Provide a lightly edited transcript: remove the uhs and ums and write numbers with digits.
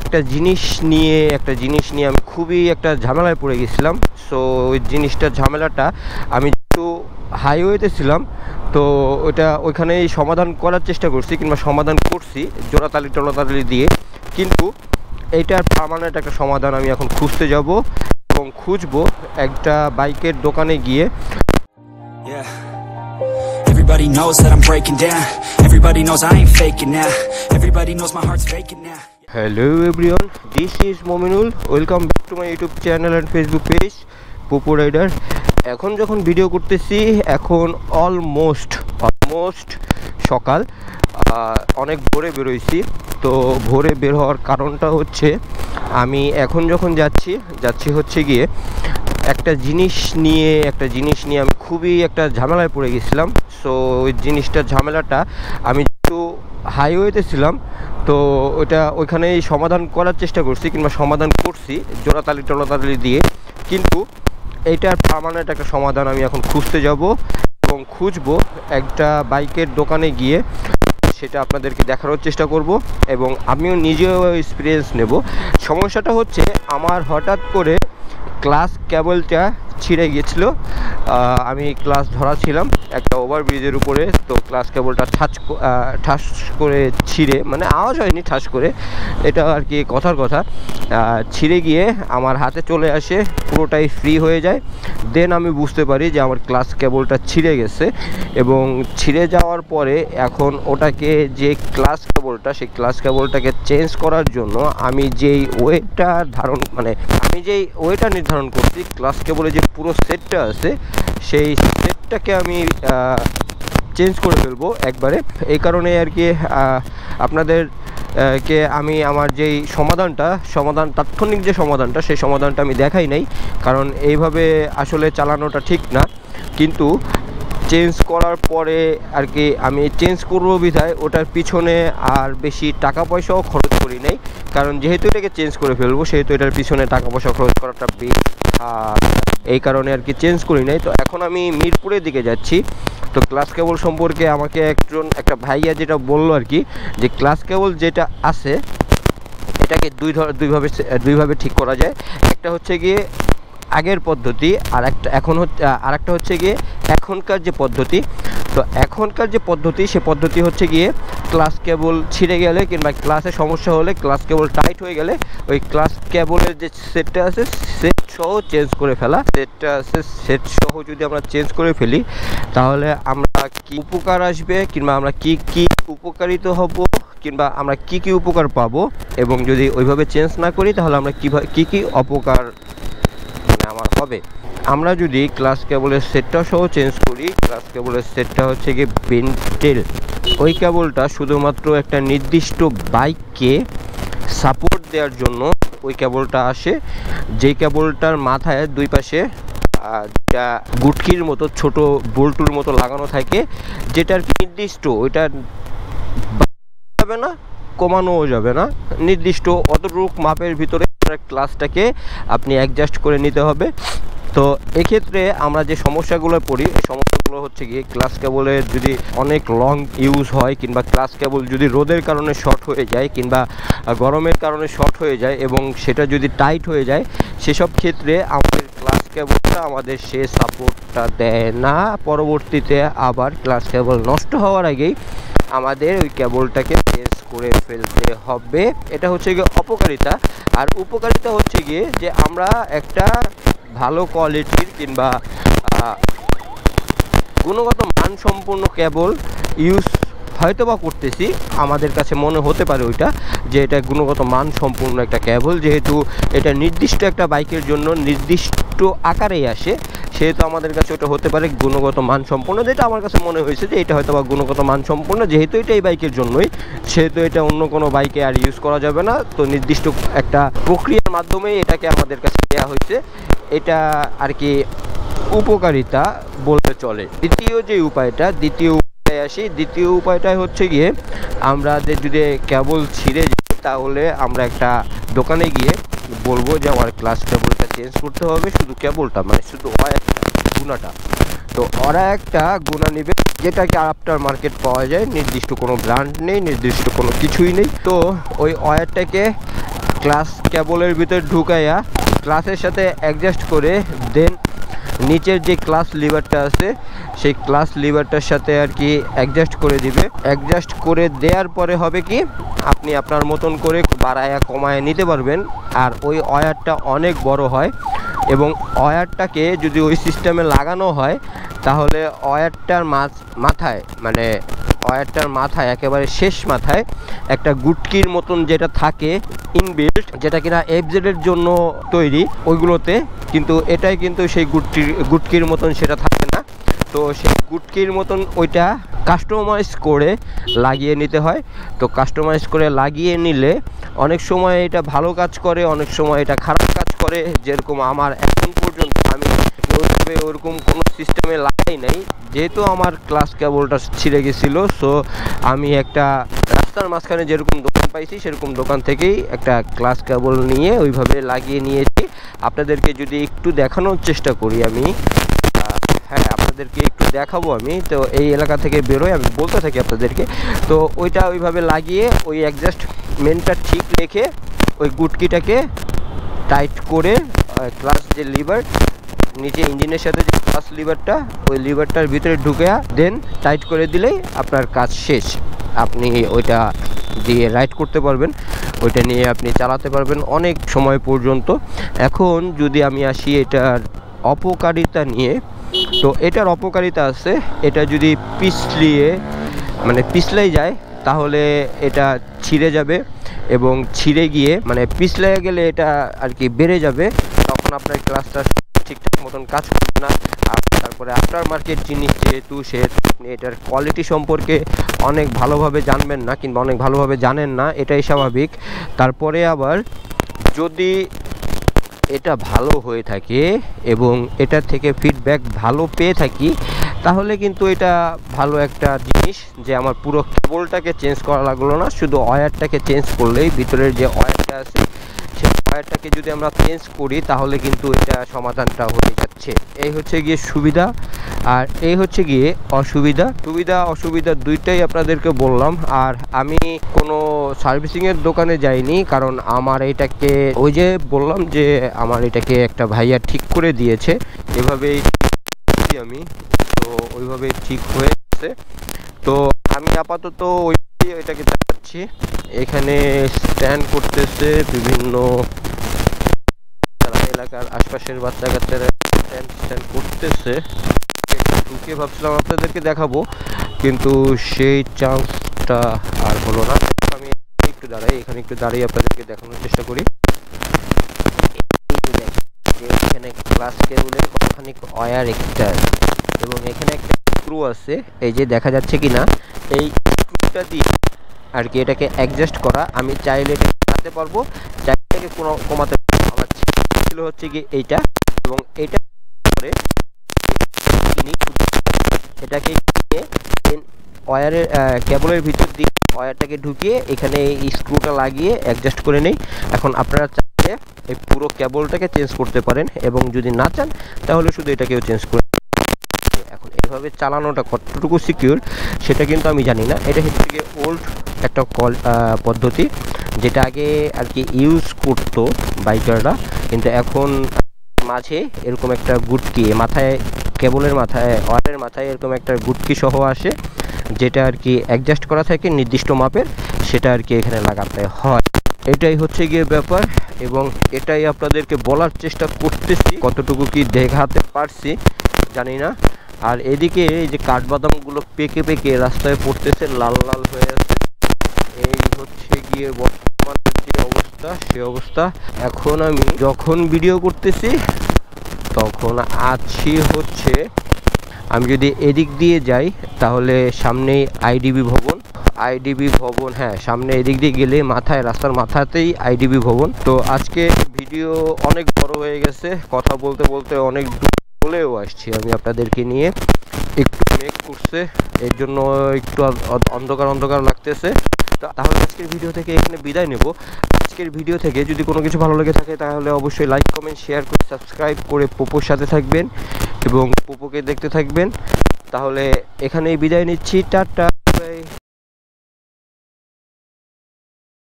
একটা জিনিস নিয়ে আমি খুবই একটা ঝামেলায় পড়ে গেছিলাম। সো ওই ঝামেলাটা আমি একটু হাইওয়েতে ছিলাম, তো ওইখানেই সমাধান করার চেষ্টা করছি কিংবা সমাধান করছি জোড়াতালি দিয়ে। কিন্তু এইটার পার্মানেন্ট একটা সমাধান আমি এখন খুঁজতে যাব এবং খুঁজবো একটা বাইকের দোকানে গিয়ে। Everybody knows that I'm breaking down. Everybody knows I ain't faking now. Everybody knows my heart's faking now. Hello everyone, this is Mominul. Welcome back to my YouTube channel and Facebook page, Popo Rider. এখন যখন video করতেছি এখন almost সকাল, অনেক ভোরে বেরোইছি। তো ভোরে বের হওয়ার কারণটা হচ্ছে আমি এখন যখন যাচ্ছি হচ্ছে গিয়ে একটা জিনিস নিয়ে আমি খুবই একটা ঝামেলায় পড়ে গেছিলাম। সো ওই ঝামেলাটা আমি একটু হাইওয়েতে ছিলাম, তো ওইখানেই সমাধান করার চেষ্টা করছি কিংবা সমাধান করছি জোড়াতালি দিয়ে। কিন্তু এইটার পার্মানেন্ট একটা সমাধান আমি এখন খুঁজতে যাব এবং খুঁজবো একটা বাইকের দোকানে গিয়ে। সেটা আপনাদেরকে দেখানোর চেষ্টা করব এবং আমিও নিজেও এক্সপিরিয়েন্স নেব। সমস্যাটা হচ্ছে আমার হঠাৎ করে ক্লাস কেবলটা ছিঁড়ে গিয়েছিল। আমি ক্লাস ধরাছিলাম একটা ওভারব্রিজের উপরে, তো ক্লাস কেবলটা ঠাস করে ছিঁড়ে, মানে আওয়াজ হয়নি, ঠাস করে, এটা আর কি কথার কথা, ছিঁড়ে গিয়ে আমার হাতে চলে আসে, পুরোটাই ফ্রি হয়ে যায়। দেন আমি বুঝতে পারি যে আমার ক্লাস কেবলটা ছিঁড়ে গেছে এবং ছিঁড়ে যাওয়ার পরে এখন ওটাকে যে সেই ক্লাস কেবলটাকে চেঞ্জ করার জন্য আমি যেই ওয়েটটা নির্ধারণ করছি, ক্লাস কেবলের যে পুরো সেটটা আছে সেই সেটটাকে আমি চেঞ্জ করে ফেলবো একবারে। এই কারণে আর কি আপনাদেরকে আমি আমার যেই তাৎক্ষণিক যে সমাধানটা, সেই সমাধানটা আমি দেখাই নাই, কারণ এইভাবে আসলে চালানোটা ঠিক না। কিন্তু চেঞ্জ করার পরে আর কি আমি চেঞ্জ করবো বিধায় ওটার পিছনে আর বেশি টাকা পয়সাও খরচ করি নাই, কারণ যেহেতু এটাকে চেঞ্জ করে ফেলবো সেহেতু এটার পিছনে টাকা পয়সা খরচ করাটা এই কারণে আর কি চেঞ্জ করি নাই। তো এখন আমি মিরপুরের দিকে যাচ্ছি। তো ক্লাস কেবল সম্পর্কে আমাকে একটা ভাইয়া যেটা বললো আর কি, যে ক্লাস কেবল যেটা আছে এটাকে দুইভাবে ঠিক করা যায়। একটা হচ্ছে গিয়ে আগের পদ্ধতি, আর একটা হচ্ছে গিয়ে এখনকার যে পদ্ধতি। তো এখনকার যে পদ্ধতি, সে পদ্ধতি হচ্ছে গিয়ে ক্লাস কেবল ছিঁড়ে গেলে কিংবা ক্লাসে সমস্যা হলে, ক্লাস কেবল টাইট হয়ে গেলে ওই ক্লাস কেবলের যে সেটটা আছে সেট সহ চেঞ্জ করে ফেলা। সেট সহ যদি আমরা চেঞ্জ করে ফেলি তাহলে আমরা কি উপকার আসবে কিংবা আমরা কি উপকারিত হব কিংবা আমরা কি উপকার পাবো, এবং যদি ওইভাবে চেঞ্জ না করি তাহলে আমরা কি অপকার আমার হবে। আমরা যদি ক্লাস কেবলের সেটটা সহ চেঞ্জ করি, ক্লাস কেবলের সেটটা হচ্ছে গিয়ে বেন্টেল। ওই কেবলটা শুধুমাত্র একটা নির্দিষ্ট বাইককে সাপোর্ট দেওয়ার জন্য ওই কেবলটা আসে, যেই কেবলটার মাথায় দুই পাশে গুটকির মতো ছোট বল্টুর মতো লাগানো থাকে, যেটার নির্দিষ্ট, ওইটা যাবে না, কমানোও যাবে না, নির্দিষ্ট অতটুকু মাপের ভিতরে ক্লাসটাকে আপনি অ্যাডজাস্ট করে নিতে হবে। তো এক্ষেত্রে আমরা যে সমস্যাগুলো পড়ি, এই সমস্যাগুলো হচ্ছে গিয়ে ক্লাস কেবলের যদি অনেক লং ইউজ হয় কিংবা ক্লাস কেবল যদি রোদের কারণে শর্ট হয়ে যায় কিংবা গরমের কারণে শর্ট হয়ে যায় এবং সেটা যদি টাইট হয়ে যায়, সেসব ক্ষেত্রে আমাদের ক্লাস কেবলটা আমাদের সে সাপোর্টটা দেয় না। পরবর্তীতে আবার ক্লাস কেবল নষ্ট হওয়ার আগেই আমাদের ওই কেবলটাকে চেঞ্জ করে ফেলতে হবে। এটা হচ্ছে গিয়ে অপকারিতা। আর উপকারিতা হচ্ছে গিয়ে যে আমরা একটা ভালো কোয়ালিটির কিংবা গুণগত মানসম্পন্ন কেবল ইউজ হয়তো বা করতেছি, আমাদের কাছে মনে হতে পারে ওইটা যে এটা গুণগত মানসম্পন্ন একটা কেবল, যেহেতু এটা নির্দিষ্ট একটা বাইকের জন্য নির্দিষ্ট আকারেই আসে, সেহেতু আমাদের কাছে ওটা হতে পারে গুণগত মানসম্পন্ন। যেটা আমার কাছে মনে হয়েছে যে এটা হয়তো বা গুণগত মানসম্পন্ন, যেহেতু এটা এই বাইকের জন্যই, সেহেতু এটা অন্য কোনো বাইকে আর ইউজ করা যাবে না। তো নির্দিষ্ট একটা প্রক্রিয়ার মাধ্যমেই এটাকে আমাদের কাছে দেওয়া হয়েছে। এটা আর কি উপকারিতা বলতে চলে। দ্বিতীয় উপায়টা হচ্ছে গিয়ে আমাদের যদি কেবল ছিঁড়ে যায় তাহলে আমরা একটা দোকানে গিয়ে বলবো যে আমার ক্লাস কেবলটা চেঞ্জ করতে হবে, শুধু কেবলটা, মানে শুধু গুণাটা। তো ওরা একটা গুণা নেবে যেটাকে আফটার মার্কেট পাওয়া যায়, নির্দিষ্ট কোনো ব্র্যান্ড নেই, নির্দিষ্ট কোনো কিছুই নেই। তো ওই ওয়্যারটাকে ক্লাস কেবলের ভিতর ঢুকাইয়া ক্লাসের সাথে অ্যাডজাস্ট করে দেন নিচের যে ক্লাস লিভারটা আছে সেই ক্লাস লিভারটার সাথে আর কি অ্যাডজাস্ট করে দিবে। অ্যাডজাস্ট করে দেওয়ার পরে হবে কি আপনি আপনার মতন করে বাড়ায়া কমায় নিতে পারবেন। আর ওই ওয়্যারটা অনেক বড় হয় এবং ওয়্যারটাকে যদি ওই সিস্টেমে লাগানো হয় তাহলে ওয়্যারটার মাথায় মানে ওয়্যারটার মাথায় একেবারে শেষ মাথায় একটা গুটকির মতন যেটা থাকে ইনবিল্ট, যেটা কিনা এফজেডের জন্য তৈরি ওইগুলোতে, কিন্তু এটাই কিন্তু সেই গুটকির মতন সেটা থাকে না। তো সেই গুটকির মতন ওইটা কাস্টমাইজ করে লাগিয়ে নিতে হয়। তো কাস্টমাইজ করে লাগিয়ে নিলে অনেক সময় এটা ভালো কাজ করে, অনেক সময় এটা খারাপ কাজ করে। যেরকম আমার এখন পর্যন্ত আমি ওইভাবে ওরকম কোনো সিস্টেমে লাগাই নাই, যেহেতু আমার ক্লাস কেবলটা ছিঁড়ে গেছিলো। সো আমি একটা রাস্তার মাঝখানে যেরকম দোকান পাইছি সেরকম দোকান থেকেই একটা ক্লাস কেবল নিয়ে ওইভাবে লাগিয়ে নিয়েছি। আপনাদেরকে যদি একটু দেখানোর চেষ্টা করি আমি, হ্যাঁ আপনাদেরকে একটু দেখাবো আমি। তো এই এলাকা থেকে বেরোয় আমি বলতে থাকি আপনাদেরকে। তো ওইটা ওইভাবে লাগিয়ে ওই অ্যাডজাস্টমেন্টটা ঠিক রেখে ওই গুটকিটাকে টাইট করে ক্লাস যে লিভার নিচে ইঞ্জিনের সাথে যে ক্লাস লিভারটা ওই লিভারটার ভিতরে ঢুকে দেন টাইট করে দিলেই আপনার কাজ শেষ। আপনি ওইটা দিয়ে রাইড করতে পারবেন, ওইটা নিয়ে আপনি চালাতে পারবেন অনেক সময় পর্যন্ত। এখন যদি আমি আসি এটার অপকারিতা নিয়ে, তো এটার অপকারিতা আছে, এটা যদি পিছলাই যায় তাহলে এটা ছিঁড়ে যাবে এবং ছিঁড়ে গিয়ে পিছলে গেলে এটা আর কি বেড়ে যাবে, তখন আপনার ক্লাসটা ঠিকঠাক মতন কাজ করবে না। তারপরে আফটার মার্কেট জিনিস যেহেতু আপনি এটার কোয়ালিটি সম্পর্কে অনেক ভালোভাবে জানবেন না কিংবা অনেক ভালোভাবে জানেন না, এটাই স্বাভাবিক। তারপরে আবার যদি এটা ভালো হয়ে থাকে এবং এটা থেকে ফিডব্যাক ভালো পেয়ে থাকি তাহলে কিন্তু এটা ভালো একটা জিনিস যে আমার পুরো কেবলটাকে চেঞ্জ করা লাগলো না, শুধু ওয়্যারটাকে চেঞ্জ করলেই ভিতরের যে ওয়্যারটা আছে সেই ওয়্যারটাকে যদি আমরা চেঞ্জ করি তাহলে কিন্তু এটা সমাধানটা হয়ে যাচ্ছে। এই হচ্ছে গিয়ে সুবিধা আর এই হচ্ছে গিয়ে অসুবিধা। সুবিধা অসুবিধা দুইটাই আপনাদেরকে বললাম। আর আমি কোনো সার্ভিসিংয়ের দোকানে যাইনি, কারণ আমার এটাকে ওই যে বললাম যে আমার এটাকে একটা ভাইয়া ঠিক করে দিয়েছে, এভাবেই আমি তো ওইভাবে ঠিক হয়েছে। তো আমি আপাতত এটাকে চালাচ্ছি। এখানে স্ট্যান্ড করতেছে বিভিন্ন এলাকার আশপাশের বাচ্চা কাচ্চারা স্ট্যান্ড করতেছে। ঢুকে ভাবছিলাম আপনাদেরকে দেখাবো, কিন্তু সেই চান্সটা আর হলো না। আমি একটু দাঁড়াই, এখানে একটু দাঁড়িয়ে আপনাদেরকে দেখানোর চেষ্টা করি। এখানে ক্লাস কেবলের কতখানি ওয়্যার একটা এবং এখানে একটা স্ক্রু আছে, এই যে দেখা যাচ্ছে কিনা, এই স্ক্রুটা দিয়ে আর কি এটাকে অ্যাডজাস্ট করা। আমি চাইলে এটা বাড়াতে পারবো, চাইলে এটাকে কমাতে পারবো। আমার ছিল হচ্ছে কি এইটা, এবং এইটা করে এটাকে ওয়্যারের কেবলের ভিতর দিয়ে ওয়্যারটাকে ঢুকিয়ে এখানে এই স্ক্রুটা লাগিয়ে অ্যাডজাস্ট করে নেই। এখন আপনারা চাইলে এই পুরো কেবলটাকে চেঞ্জ করতে পারেন এবং যদি না চান তাহলে শুধু এটাকেও চেঞ্জ করে। এখন এভাবে চালানোটা কতটুকু সিকিউর সেটা কিন্তু আমি জানি না। এটা হচ্ছে গিয়ে ওল্ড একটা পদ্ধতি যেটা আগে আর কি ইউজ করতো বাইকাররা, কিন্তু এখন মাঝে এরকম একটা গুটকি মাথায়, কেবলের মাথায়, ওয়্যারের মাথায় এরকম একটা গুটকি সহ আসে, যেটা আর কি অ্যাডজাস্ট করা থাকে নির্দিষ্ট মাপের, সেটা আর কি এখানে লাগাতে হয়। এটাই হচ্ছে গিয়ে ব্যাপার এবং এটাই আপনাদেরকে বলার চেষ্টা করতেছি, কতটুকু কি দেখাতে পারছি জানি না। আর এদিকে এই যে কাঠবাদামগুলো পেকে পেকে রাস্তায় পড়তেছে, লাল লাল হয়ে আছে। এই হচ্ছে গিয়ে বর্তমানের যে অবস্থা সে অবস্থা। এখন আমি যখন ভিডিও করতেছি তখন আছি হচ্ছে, আমি যদি এদিক দিয়ে যাই তাহলে সামনেই আইডিবি ভবন, হ্যাঁ সামনে এদিক দিয়ে গেলে মাথায়, রাস্তার মাথাতেই আইডিবি ভবন। তো আজকে ভিডিও অনেক বড় হয়ে গেছে, কথা বলতে বলতে অনেক চলেও আসছি আমি আপনাদেরকে নিয়ে। একটু মেঘ করছে, এর জন্য একটু অন্ধকার লাগতেছে। তাহলে আজকের ভিডিও থেকে এখানে বিদায় নেব। আজকের ভিডিও থেকে যদি কোনো কিছু ভালো লেগে থাকে তাহলে অবশ্যই লাইক, কমেন্ট, শেয়ার করে সাবস্ক্রাইব করে পোপোর সাথে থাকবেন এবং পোপোকে দেখতে থাকবেন। তাহলে এখানেই বিদায় নিচ্ছি, টাটা।